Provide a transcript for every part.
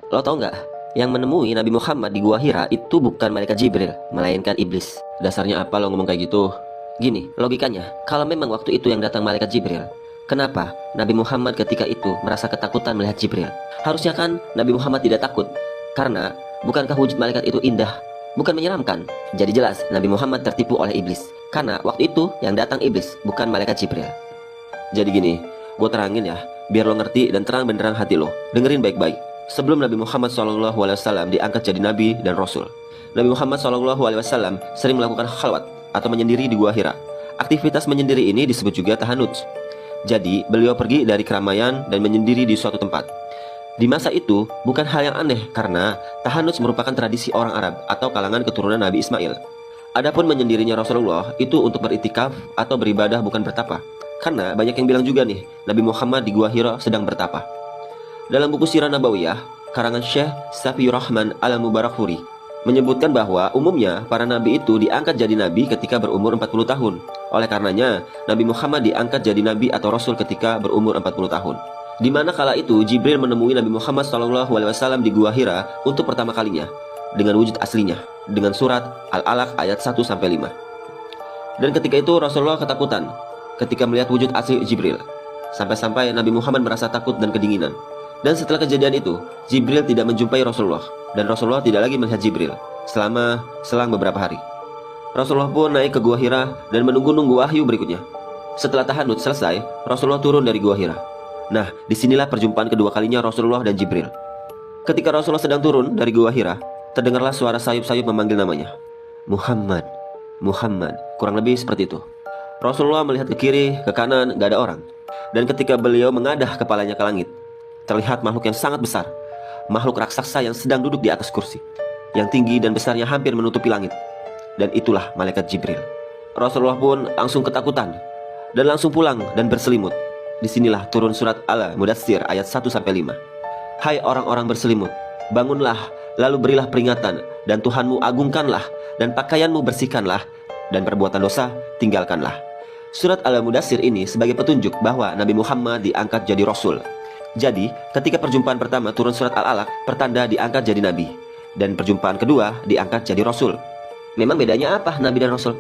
Lo tau nggak? Yang menemui Nabi Muhammad di Gua Hira itu bukan malaikat Jibril, melainkan iblis. Dasarnya apa lo ngomong kayak gitu? Gini, logikanya, kalau memang waktu itu yang datang malaikat Jibril, kenapa Nabi Muhammad ketika itu merasa ketakutan melihat Jibril? Harusnya kan Nabi Muhammad tidak takut, karena bukankah wujud malaikat itu indah, bukan menyeramkan? Jadi jelas Nabi Muhammad tertipu oleh iblis, karena waktu itu yang datang iblis, bukan malaikat Jibril. Jadi gini, gue terangin ya, biar lo ngerti dan terang benderang hati lo. Dengerin baik-baik. Sebelum Nabi Muhammad SAW diangkat jadi Nabi dan Rasul, Nabi Muhammad SAW sering melakukan khalwat atau menyendiri di Gua Hira. Aktivitas menyendiri ini disebut juga tahanut. Jadi, beliau pergi dari keramaian dan menyendiri di suatu tempat. Di masa itu, bukan hal yang aneh karena tahanut merupakan tradisi orang Arab atau kalangan keturunan Nabi Ismail. Adapun menyendirinya Rasulullah itu untuk beritikaf atau beribadah, bukan bertapa. Karena banyak yang bilang juga nih, Nabi Muhammad di Gua Hira sedang bertapa. Dalam buku Sirah Nabawiyah, karangan Syekh Safiyur Rahman Al-Mubarakfuri menyebutkan bahwa umumnya para nabi itu diangkat jadi nabi ketika berumur 40 tahun. Oleh karenanya, Nabi Muhammad diangkat jadi nabi atau rasul ketika berumur 40 tahun. Di mana kala itu Jibril menemui Nabi Muhammad SAW di Gua Hira untuk pertama kalinya dengan wujud aslinya, dengan surat Al-Alaq ayat 1-5. Dan ketika itu Rasulullah ketakutan ketika melihat wujud asli Jibril, sampai-sampai Nabi Muhammad merasa takut dan kedinginan. Dan setelah kejadian itu, Jibril tidak menjumpai Rasulullah, dan Rasulullah tidak lagi melihat Jibril selang beberapa hari. Rasulullah pun naik ke Gua Hira dan menunggu-nunggu wahyu berikutnya. Setelah tahanut selesai, Rasulullah turun dari Gua Hira. Nah, disinilah perjumpaan kedua kalinya Rasulullah dan Jibril. Ketika Rasulullah sedang turun dari Gua Hira, terdengarlah suara sayup-sayup memanggil namanya. Muhammad, Muhammad, kurang lebih seperti itu. Rasulullah melihat ke kiri, ke kanan, gak ada orang. Dan ketika beliau mengadah kepalanya ke langit, terlihat makhluk yang sangat besar, makhluk raksasa yang sedang duduk di atas kursi, yang tinggi dan besarnya hampir menutupi langit. Dan itulah malaikat Jibril. Rasulullah pun langsung ketakutan dan langsung pulang dan berselimut. Disinilah turun surat Al-Mudaththir ayat 1-5. Hai orang-orang berselimut, bangunlah, lalu berilah peringatan, dan Tuhanmu agungkanlah, dan pakaianmu bersihkanlah, dan perbuatan dosa tinggalkanlah. Surat Al-Mudaththir ini sebagai petunjuk bahwa Nabi Muhammad diangkat jadi Rasul. Jadi, ketika perjumpaan pertama turun surat Al-Alaq, pertanda diangkat jadi Nabi. Dan perjumpaan kedua diangkat jadi Rasul. Memang bedanya apa Nabi dan Rasul?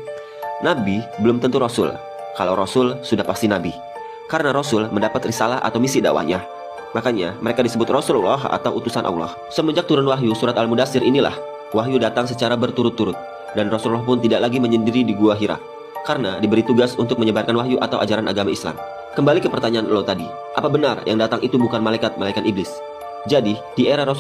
Nabi belum tentu Rasul. Kalau Rasul sudah pasti Nabi. Karena Rasul mendapat risalah atau misi dakwahnya. Makanya mereka disebut Rasulullah atau utusan Allah. Semenjak turun wahyu surat Al-Mudaththir inilah, wahyu datang secara berturut-turut. Dan Rasulullah pun tidak lagi menyendiri di Gua Hira, karena diberi tugas untuk menyebarkan wahyu atau ajaran agama Islam. Kembali ke pertanyaan lo tadi, apa benar yang datang itu bukan malaikat iblis? Jadi, di era Rasul